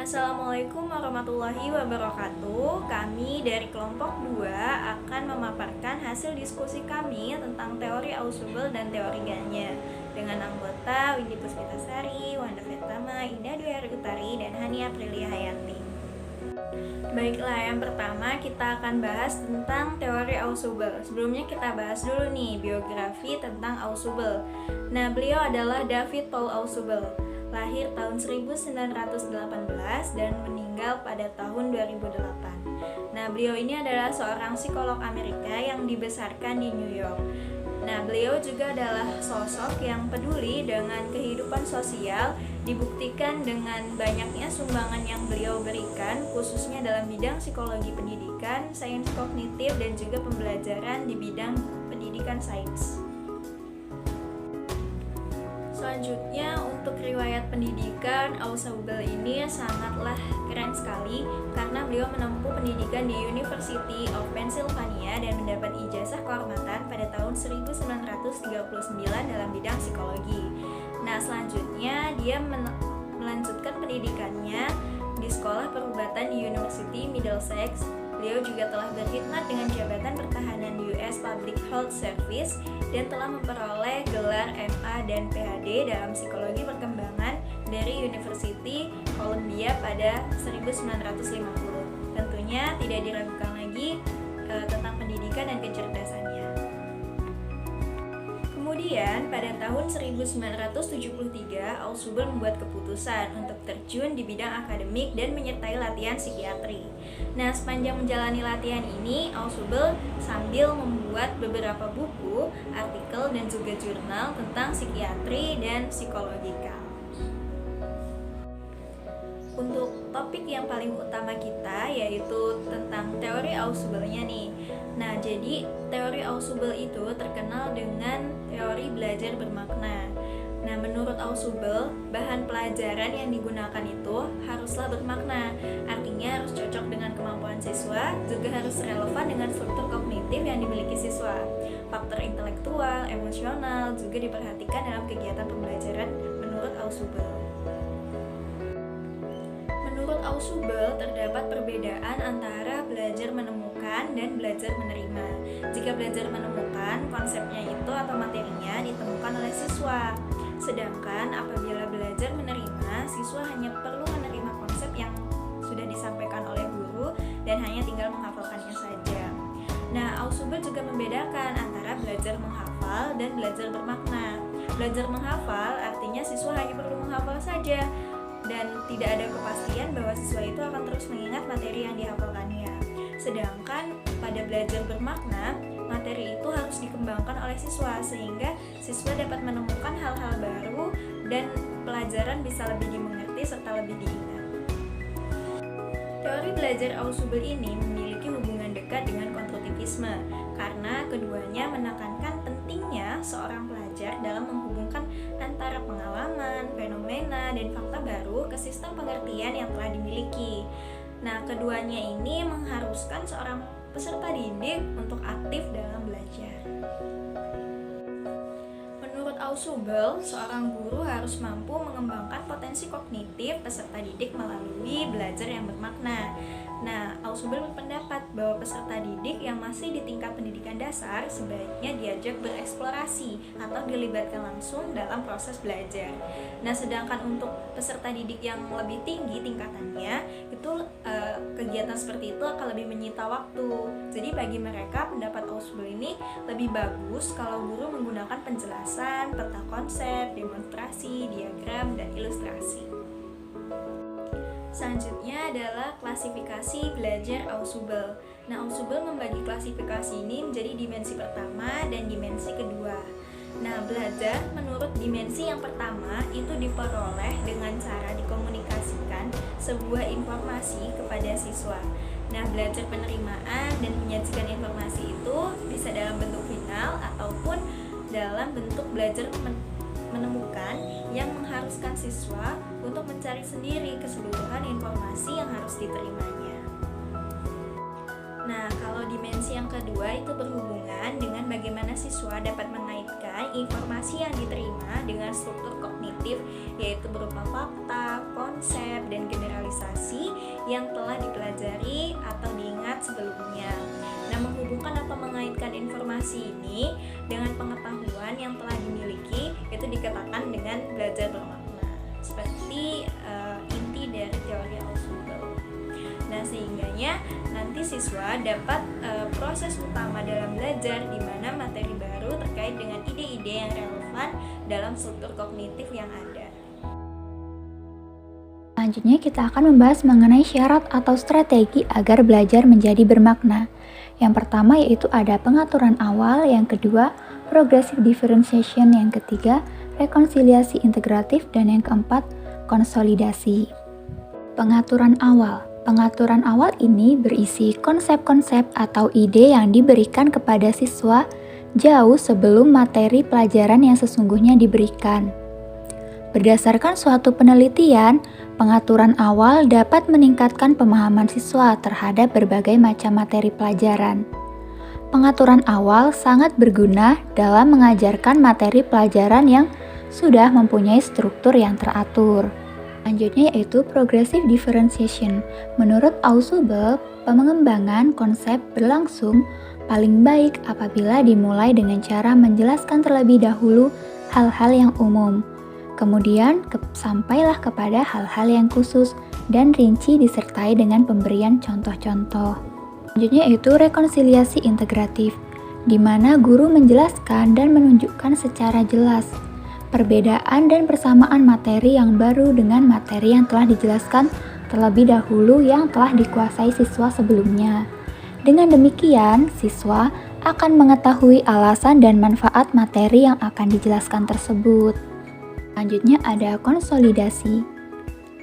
Assalamualaikum warahmatullahi wabarakatuh. Kami dari kelompok 2 akan memaparkan hasil diskusi kami tentang teori Ausubel dan teori Ganya dengan anggota Windy Puspitasari, Wanda Firtama, Indah Dwi Hari Utari, dan Hani Aprilia Hayanti. Baiklah, yang pertama kita akan bahas tentang teori Ausubel. Sebelumnya kita bahas dulu nih biografi tentang Ausubel. Nah, beliau adalah David Paul Ausubel, lahir tahun 1918 dan meninggal pada tahun 2008. Nah, beliau ini adalah seorang psikolog Amerika yang dibesarkan di New York. Nah, beliau juga adalah sosok yang peduli dengan kehidupan sosial, dibuktikan dengan banyaknya sumbangan yang beliau berikan, khususnya dalam bidang psikologi pendidikan, sains kognitif, dan juga pembelajaran di bidang pendidikan sains. Selanjutnya, untuk riwayat pendidikan Ausubel ini sangatlah keren sekali karena beliau menempuh pendidikan di University of Pennsylvania dan mendapat ijazah kehormatan pada tahun 1939 dalam bidang psikologi. Nah, selanjutnya dia melanjutkan pendidikannya di Sekolah Perubatan di University Middlesex. Beliau juga telah berkhidmat dengan jabatan pertahanan US Public Health Service dan telah memperoleh gelar MA dan PhD dalam psikologi perkembangan dari University Columbia pada 1950. Tentunya tidak diragukan lagi tentang pendidikan dan kecerdasannya. Kemudian pada tahun 1973 Ausubel membuat keputusan untuk terjun di bidang akademik dan menyertai latihan psikiatri. Nah, sepanjang menjalani latihan ini Ausubel sambil membuat beberapa buku, artikel, dan juga jurnal tentang psikiatri dan psikologikal. Untuk topik yang paling utama kita yaitu tentang teori Ausubelnya nih. Nah, jadi teori Ausubel itu terkenal dengan teori belajar bermakna. Nah, menurut Ausubel, bahan pelajaran yang digunakan itu haruslah bermakna. Artinya harus cocok dengan kemampuan siswa, juga harus relevan dengan struktur kognitif yang dimiliki siswa. Faktor intelektual, emosional juga diperhatikan dalam kegiatan pembelajaran menurut Ausubel. Menurut Ausubel, terdapat perbedaan antara belajar menemukan dan belajar menerima. Jika belajar menemukan, konsepnya itu atau materinya ditemukan oleh siswa. Sedangkan apabila belajar menerima, siswa hanya perlu menerima konsep yang sudah disampaikan oleh guru dan hanya tinggal menghafalkannya saja. Nah, Ausubel juga membedakan antara belajar menghafal dan belajar bermakna. Belajar menghafal artinya siswa hanya perlu menghafal saja dan tidak ada kepastian bahwa siswa itu akan terus mengingat materi yang dihafalkannya. Sedangkan pada belajar bermakna, materi itu harus dikembangkan oleh siswa sehingga siswa dapat menemukan hal-hal baru dan pelajaran bisa lebih dimengerti serta lebih diingat. Teori belajar Ausubel ini memiliki hubungan dekat dengan konstruktivisme karena keduanya menekankan pentingnya seorang pelajar dalam menghubungkan antara pengalaman, fenomena, dan fakta baru ke sistem pengertian yang telah dimiliki. Nah, keduanya ini mengharuskan seorang peserta didik untuk aktif dalam belajar. Menurut Ausubel, seorang guru harus mampu mengembangkan potensi kognitif peserta didik melalui belajar yang bermakna. Nah, Ausubel berpendapat bahwa peserta didik yang masih di tingkat pendidikan dasar sebaiknya diajak bereksplorasi atau dilibatkan langsung dalam proses belajar. Nah, sedangkan untuk peserta didik yang lebih tinggi tingkatannya, itu kegiatan seperti itu akan lebih menyita waktu. Jadi bagi mereka, pendapat Ausubel ini lebih bagus kalau guru menggunakan penjelasan, peta konsep, demonstrasi, diagram, dan ilustrasi. Selanjutnya adalah klasifikasi belajar Ausubel. Nah, Ausubel membagi klasifikasi ini menjadi dimensi pertama dan dimensi kedua. Nah, belajar menurut dimensi yang pertama itu diperoleh dengan cara dikomunikasikan sebuah informasi kepada siswa. Nah, belajar penerimaan dan menyajikan informasi itu bisa dalam bentuk final ataupun dalam bentuk belajar menemukan yang mengharuskan siswa untuk mencari sendiri keseluruhan informasi yang harus diterimanya. Nah, kalau dimensi yang kedua itu berhubungan dengan bagaimana siswa dapat mengaitkan informasi yang diterima dengan struktur kognitif, yaitu berupa fakta, konsep, dan generalisasi yang telah dipelajari atau diingat sebelumnya. Nah, menghubungkan atau mengaitkan informasi ini dengan pengetahuan yang telah dimiliki itu dikatakan dengan belajar bermakna, seperti inti dari teori Ausubel. Nah, sehingganya nanti siswa dapat proses utama dalam belajar di mana materi baru terkait dengan ide-ide yang relevan dalam struktur kognitif yang ada. Selanjutnya kita akan membahas mengenai syarat atau strategi agar belajar menjadi bermakna. Yang pertama yaitu ada pengaturan awal, yang kedua progressive differentiation, yang ketiga rekonsiliasi integratif, dan yang keempat konsolidasi. Pengaturan awal. Pengaturan awal ini berisi konsep-konsep atau ide yang diberikan kepada siswa jauh sebelum materi pelajaran yang sesungguhnya diberikan. Berdasarkan suatu penelitian, pengaturan awal dapat meningkatkan pemahaman siswa terhadap berbagai macam materi pelajaran. Pengaturan awal sangat berguna dalam mengajarkan materi pelajaran yang sudah mempunyai struktur yang teratur. Selanjutnya yaitu progressive differentiation. Menurut Ausubel, pengembangan konsep berlangsung paling baik apabila dimulai dengan cara menjelaskan terlebih dahulu hal-hal yang umum. Kemudian sampailah kepada hal-hal yang khusus dan rinci disertai dengan pemberian contoh-contoh. Selanjutnya yaitu rekonsiliasi integratif, di mana guru menjelaskan dan menunjukkan secara jelas perbedaan dan persamaan materi yang baru dengan materi yang telah dijelaskan terlebih dahulu yang telah dikuasai siswa sebelumnya. Dengan demikian, siswa akan mengetahui alasan dan manfaat materi yang akan dijelaskan tersebut. Selanjutnya ada konsolidasi,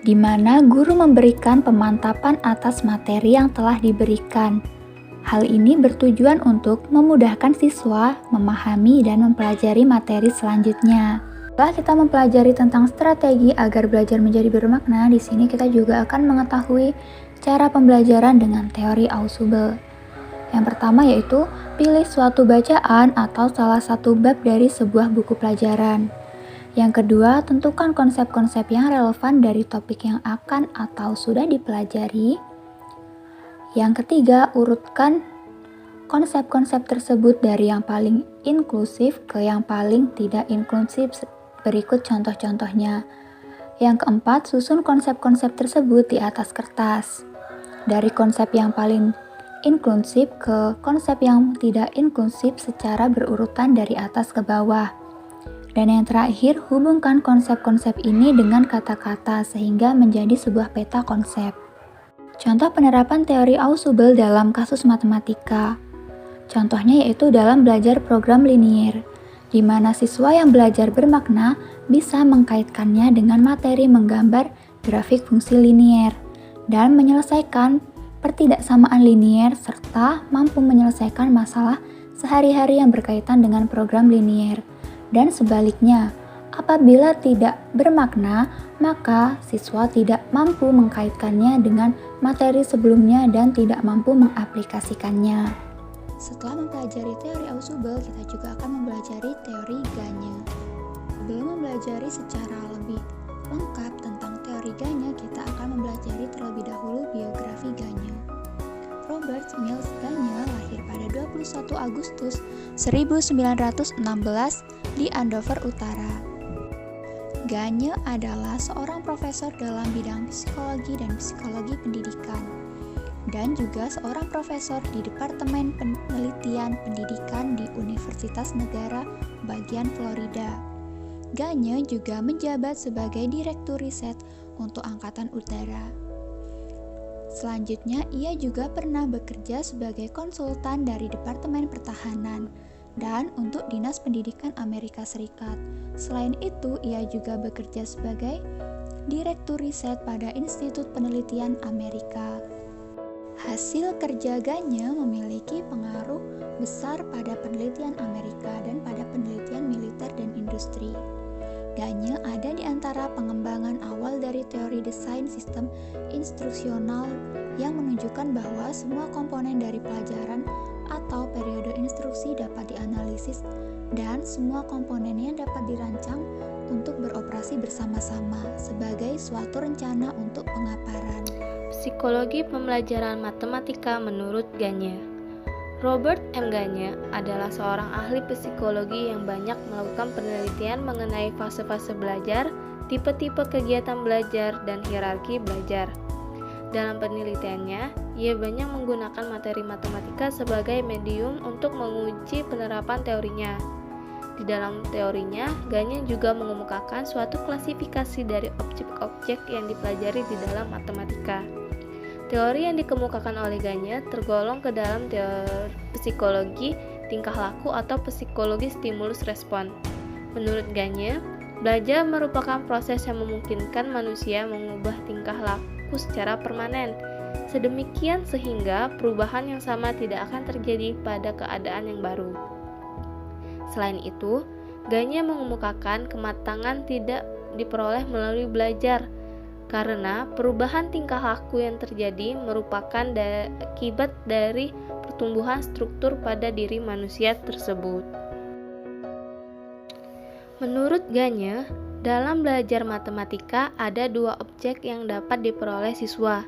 di mana guru memberikan pemantapan atas materi yang telah diberikan. Hal ini bertujuan untuk memudahkan siswa memahami dan mempelajari materi selanjutnya. Setelah kita mempelajari tentang strategi agar belajar menjadi bermakna, di sini kita juga akan mengetahui cara pembelajaran dengan teori Ausubel. Yang pertama yaitu pilih suatu bacaan atau salah satu bab dari sebuah buku pelajaran. Yang kedua, tentukan konsep-konsep yang relevan dari topik yang akan atau sudah dipelajari. Yang ketiga, urutkan konsep-konsep tersebut dari yang paling inklusif ke yang paling tidak inklusif. Berikut contoh-contohnya. Yang keempat, susun konsep-konsep tersebut di atas kertas. Dari konsep yang paling inklusif ke konsep yang tidak inklusif secara berurutan dari atas ke bawah. Dan yang terakhir, hubungkan konsep-konsep ini dengan kata-kata sehingga menjadi sebuah peta konsep. Contoh penerapan teori Ausubel dalam kasus matematika. Contohnya yaitu dalam belajar program linier, di mana siswa yang belajar bermakna bisa mengkaitkannya dengan materi menggambar grafik fungsi linier dan menyelesaikan pertidaksamaan linier serta mampu menyelesaikan masalah sehari-hari yang berkaitan dengan program linier. Dan sebaliknya, apabila tidak bermakna, maka siswa tidak mampu mengkaitkannya dengan materi sebelumnya dan tidak mampu mengaplikasikannya. Setelah mempelajari teori Ausubel, kita juga akan mempelajari teori Gagne. Sebelum mempelajari secara lebih lengkap tentang teori Gagne, kita akan mempelajari terlebih dahulu biografi Gagne. Robert Mills Gagne lahir pada 21 Agustus 1916 di Andover Utara. Gagne adalah seorang profesor dalam bidang psikologi dan psikologi pendidikan, dan juga seorang profesor di Departemen Penelitian Pendidikan di Universitas Negara bagian Florida. Gagne juga menjabat sebagai Direktur Riset untuk Angkatan Udara. Selanjutnya, ia juga pernah bekerja sebagai konsultan dari Departemen Pertahanan dan untuk Dinas Pendidikan Amerika Serikat. Selain itu, ia juga bekerja sebagai Direktur Riset pada Institut Penelitian Amerika. Hasil kerja Gagne memiliki pengaruh besar pada penelitian Amerika dan pada penelitian militer dan industri. Ganye ada di antara pengembangan awal dari teori desain sistem instruksional yang menunjukkan bahwa semua komponen dari pelajaran atau periode instruksi dapat dianalisis dan semua komponennya dapat dirancang untuk beroperasi bersama-sama sebagai suatu rencana untuk pengaparan. Psikologi pembelajaran matematika menurut Ganye. Robert M. Ganye adalah seorang ahli psikologi yang banyak melakukan penelitian mengenai fase-fase belajar, tipe-tipe kegiatan belajar, dan hierarki belajar. Dalam penelitiannya, ia banyak menggunakan materi matematika sebagai medium untuk menguji penerapan teorinya. Di dalam teorinya, Ganye juga mengemukakan suatu klasifikasi dari objek-objek yang dipelajari di dalam matematika. Teori yang dikemukakan oleh Ganye tergolong ke dalam teori psikologi tingkah laku atau psikologi stimulus respon. Menurut Ganye, belajar merupakan proses yang memungkinkan manusia mengubah tingkah laku secara permanen, sedemikian sehingga perubahan yang sama tidak akan terjadi pada keadaan yang baru. Selain itu, Ganye mengemukakan kematangan tidak diperoleh melalui belajar, karena perubahan tingkah laku yang terjadi merupakan akibat dari pertumbuhan struktur pada diri manusia tersebut. Menurut Ganye, dalam belajar matematika ada dua objek yang dapat diperoleh siswa,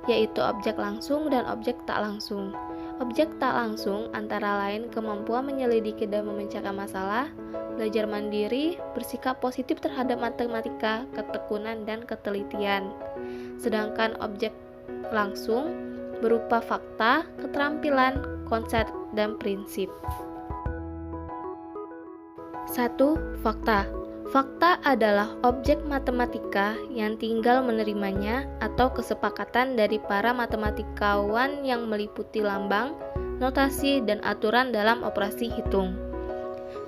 yaitu objek langsung dan objek tak langsung. Objek tak langsung antara lain kemampuan menyelidiki dan memecahkan masalah, belajar mandiri, bersikap positif terhadap matematika, ketekunan, dan ketelitian. Sedangkan objek langsung berupa fakta, keterampilan, konsep, dan prinsip. 1. Fakta. Fakta adalah objek matematika yang tinggal menerimanya atau kesepakatan dari para matematikawan yang meliputi lambang, notasi, dan aturan dalam operasi hitung.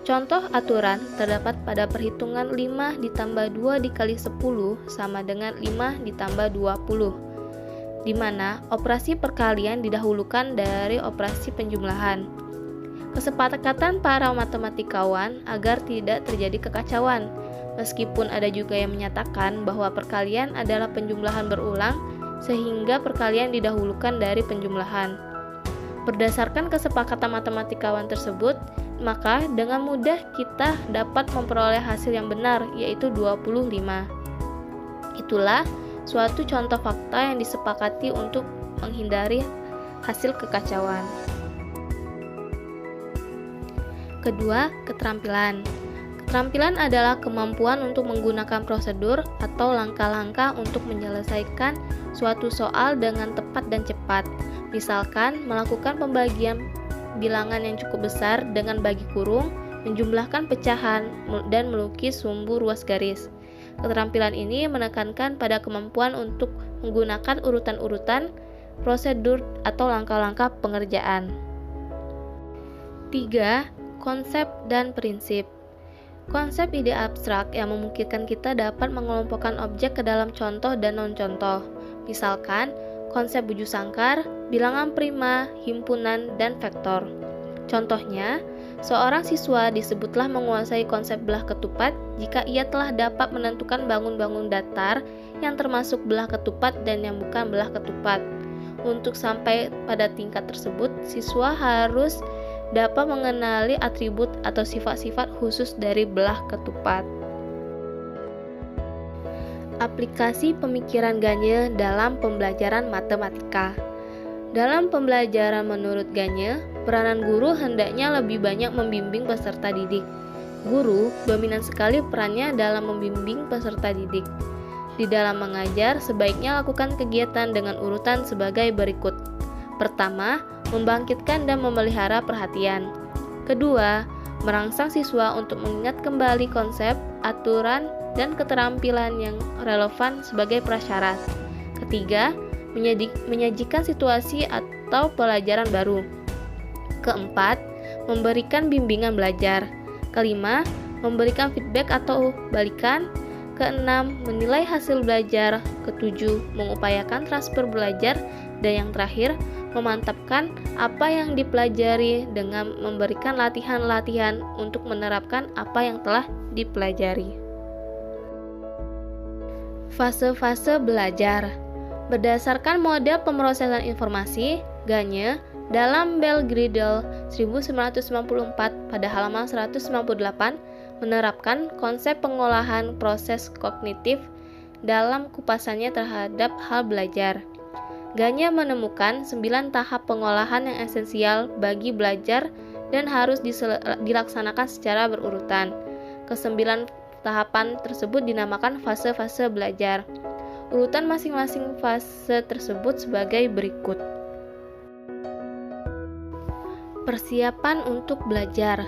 Contoh aturan terdapat pada perhitungan 5 ditambah 2 dikali 10 sama dengan 5 ditambah 20, di mana operasi perkalian didahulukan dari operasi penjumlahan. Kesepakatan para matematikawan agar tidak terjadi kekacauan, meskipun ada juga yang menyatakan bahwa perkalian adalah penjumlahan berulang, sehingga perkalian didahulukan dari penjumlahan. Berdasarkan kesepakatan matematikawan tersebut, maka dengan mudah kita dapat memperoleh hasil yang benar, yaitu 25. Itulah suatu contoh fakta yang disepakati untuk menghindari hasil kekacauan. Kedua, keterampilan. Keterampilan adalah kemampuan untuk menggunakan prosedur atau langkah-langkah untuk menyelesaikan suatu soal dengan tepat dan cepat. Misalkan, melakukan pembagian bilangan yang cukup besar dengan bagi kurung, menjumlahkan pecahan, dan melukis sumbu ruas garis. Keterampilan ini menekankan pada kemampuan untuk menggunakan urutan-urutan, prosedur, atau langkah-langkah pengerjaan. 3. Konsep dan prinsip. Konsep ide abstrak yang memungkinkan kita dapat mengelompokkan objek ke dalam contoh dan non-contoh. Misalkan, konsep buju sangkar, bilangan prima, himpunan, dan vektor. Contohnya, seorang siswa disebutlah menguasai konsep belah ketupat jika ia telah dapat menentukan bangun-bangun datar yang termasuk belah ketupat dan yang bukan belah ketupat. Untuk sampai pada tingkat tersebut, siswa harus dapat mengenali atribut atau sifat-sifat khusus dari belah ketupat. Aplikasi pemikiran Ganye dalam pembelajaran matematika. Dalam pembelajaran menurut Ganye, peranan guru hendaknya lebih banyak membimbing peserta didik. Guru dominan sekali perannya dalam membimbing peserta didik. Di dalam mengajar, sebaiknya lakukan kegiatan dengan urutan sebagai berikut. Pertama, membangkitkan dan memelihara perhatian. Kedua, merangsang siswa untuk mengingat kembali konsep, aturan, dan keterampilan yang relevan sebagai prasyarat. Ketiga, menyajikan situasi atau pelajaran baru. Keempat, memberikan bimbingan belajar. Kelima, memberikan feedback atau balikan. Keenam, menilai hasil belajar. Ketujuh, mengupayakan transfer belajar. Dan yang terakhir, memantapkan apa yang dipelajari dengan memberikan latihan-latihan untuk menerapkan apa yang telah dipelajari. Fase-fase belajar. Berdasarkan model pemrosesan informasi, Gagne dalam Bell-Gridle 1994 pada halaman 198 menerapkan konsep pengolahan proses kognitif dalam kupasannya terhadap hal belajar. Gagne menemukan 9 tahap pengolahan yang esensial bagi belajar dan harus dilaksanakan secara berurutan. Kesembilan tahapan tersebut dinamakan fase-fase belajar. Urutan masing-masing fase tersebut sebagai berikut. Persiapan untuk belajar.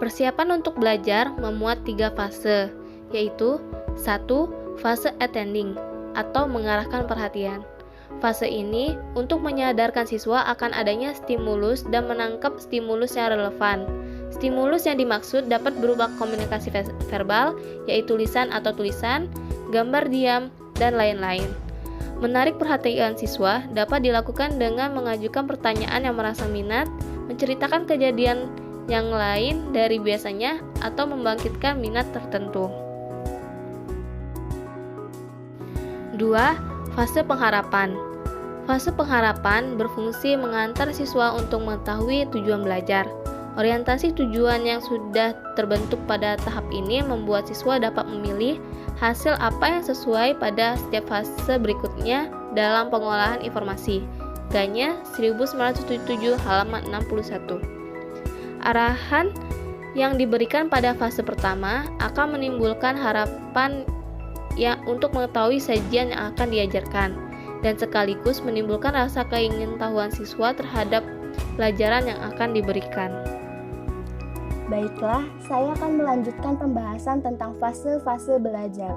Persiapan untuk belajar memuat 3 fase, yaitu 1. Fase attending atau mengarahkan perhatian. Fase ini untuk menyadarkan siswa akan adanya stimulus dan menangkap stimulus yang relevan. Stimulus yang dimaksud dapat berupa komunikasi verbal, yaitu lisan atau tulisan, gambar diam, dan lain-lain. Menarik perhatian siswa dapat dilakukan dengan mengajukan pertanyaan yang merasa minat, menceritakan kejadian yang lain dari biasanya, atau membangkitkan minat tertentu. 2. Fase pengharapan. Fase pengharapan berfungsi mengantar siswa untuk mengetahui tujuan belajar. Orientasi tujuan yang sudah terbentuk pada tahap ini membuat siswa dapat memilih hasil apa yang sesuai pada setiap fase berikutnya dalam pengolahan informasi. Gagne 1977 halaman 61. Arahan yang diberikan pada fase pertama akan menimbulkan harapan untuk mengetahui sajian yang akan diajarkan dan sekaligus menimbulkan rasa keingintahuan siswa terhadap pelajaran yang akan diberikan. Baiklah, saya akan melanjutkan pembahasan tentang fase-fase belajar.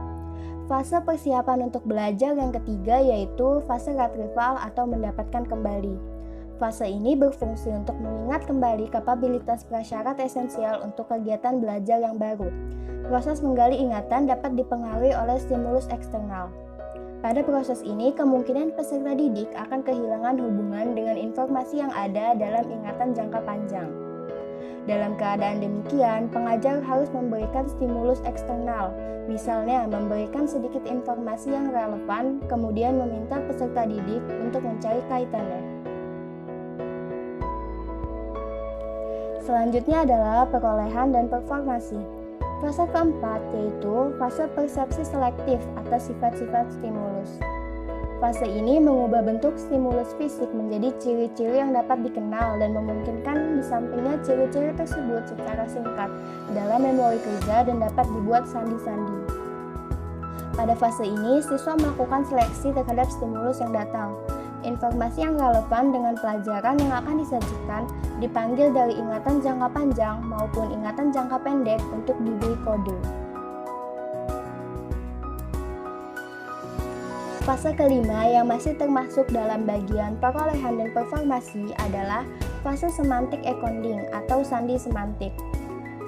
Fase persiapan untuk belajar yang ketiga yaitu fase retrieval atau mendapatkan kembali. Fase ini berfungsi untuk mengingat kembali kapabilitas prasyarat esensial untuk kegiatan belajar yang baru. Proses menggali ingatan dapat dipengaruhi oleh stimulus eksternal. Pada proses ini, kemungkinan peserta didik akan kehilangan hubungan dengan informasi yang ada dalam ingatan jangka panjang. Dalam keadaan demikian, pengajar harus memberikan stimulus eksternal, misalnya memberikan sedikit informasi yang relevan, kemudian meminta peserta didik untuk mencari kaitannya. Selanjutnya adalah perolehan dan performasi. Fase keempat yaitu fase persepsi selektif atas sifat-sifat stimulus. Fase ini mengubah bentuk stimulus fisik menjadi ciri-ciri yang dapat dikenal dan memungkinkan di sampingnya ciri-ciri tersebut secara singkat dalam memori kerja dan dapat dibuat sandi-sandi. Pada fase ini, siswa melakukan seleksi terhadap stimulus yang datang. Informasi yang relevan dengan pelajaran yang akan disajikan dipanggil dari ingatan jangka panjang maupun ingatan jangka pendek untuk diberi kode. Fase kelima yang masih termasuk dalam bagian perolehan dan performasi adalah fase semantik encoding atau sandi semantik.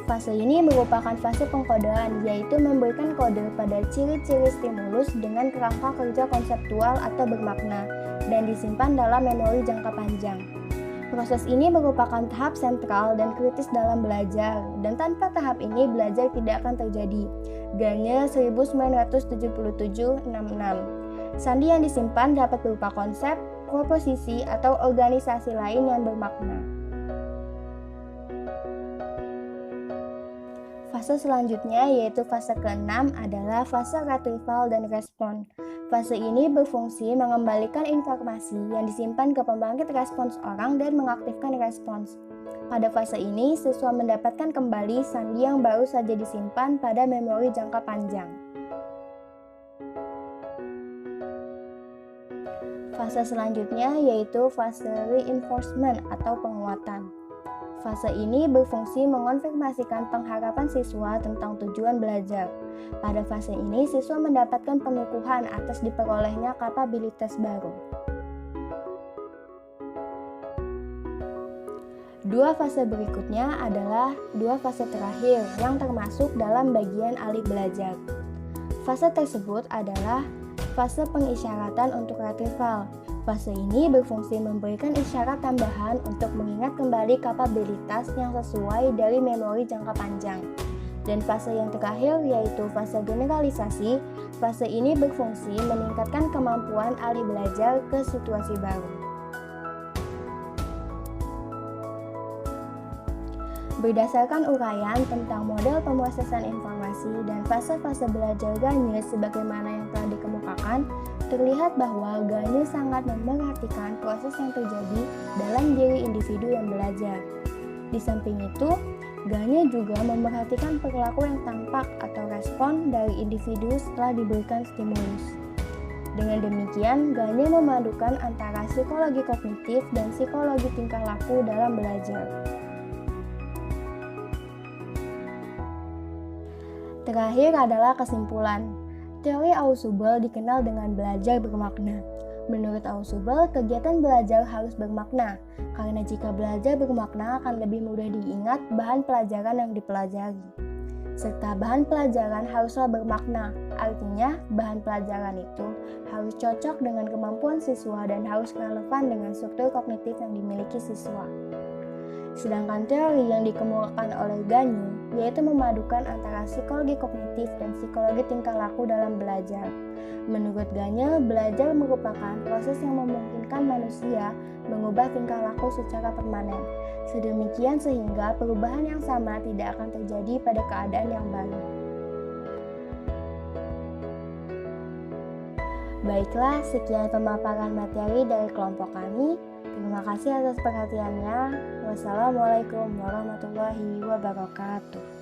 Fase ini merupakan fase pengkodean, yaitu memberikan kode pada ciri-ciri stimulus dengan kerangka kerja konseptual atau bermakna dan disimpan dalam memori jangka panjang. Proses ini merupakan tahap sentral dan kritis dalam belajar, dan tanpa tahap ini belajar tidak akan terjadi. Gagne 1977-66. Sandi yang disimpan dapat berupa konsep, proposisi, atau organisasi lain yang bermakna. Fase selanjutnya yaitu fase ke-6 adalah fase retrieval dan respon. Fase ini berfungsi mengembalikan informasi yang disimpan ke pembangkit respons orang dan mengaktifkan respons. Pada fase ini, siswa mendapatkan kembali sandi yang baru saja disimpan pada memori jangka panjang. Fase selanjutnya yaitu fase reinforcement atau penguatan. Fase ini berfungsi mengonfirmasikan pengharapan siswa tentang tujuan belajar. Pada fase ini, siswa mendapatkan pengukuhan atas diperolehnya kapabilitas baru. Dua fase berikutnya adalah dua fase terakhir yang termasuk dalam bagian alih belajar. Fase tersebut adalah fase pengisyaratan untuk retrieval. Fase ini berfungsi memberikan isyarat tambahan untuk mengingat kembali kapabilitas yang sesuai dari memori jangka panjang. Dan fase yang terakhir yaitu fase generalisasi. Fase ini berfungsi meningkatkan kemampuan ahli belajar ke situasi baru. Berdasarkan uraian tentang model pemrosesan informasi dan fase-fase belajar Gagne sebagaimana yang telah dikemukakan, terlihat bahwa Gagne sangat memerhatikan proses yang terjadi dalam diri individu yang belajar. Di samping itu, Gagne juga memerhatikan perilaku yang tampak atau respon dari individu setelah diberikan stimulus. Dengan demikian, Gagne memadukan antara psikologi kognitif dan psikologi tingkah laku dalam belajar. Terakhir adalah kesimpulan. Teori Ausubel dikenal dengan belajar bermakna. Menurut Ausubel, kegiatan belajar harus bermakna, karena jika belajar bermakna akan lebih mudah diingat bahan pelajaran yang dipelajari. Serta bahan pelajaran haruslah bermakna, artinya bahan pelajaran itu harus cocok dengan kemampuan siswa dan harus relevan dengan struktur kognitif yang dimiliki siswa. Sedangkan teori yang dikemukakan oleh Gagne yaitu memadukan antara psikologi kognitif dan psikologi tingkah laku dalam belajar. Menurut Gagne, belajar merupakan proses yang memungkinkan manusia mengubah tingkah laku secara permanen. Sedemikian sehingga perubahan yang sama tidak akan terjadi pada keadaan yang baru. Baiklah, sekian pemaparan materi dari kelompok kami. Terima kasih atas perhatiannya. Wassalamualaikum warahmatullahi wabarakatuh.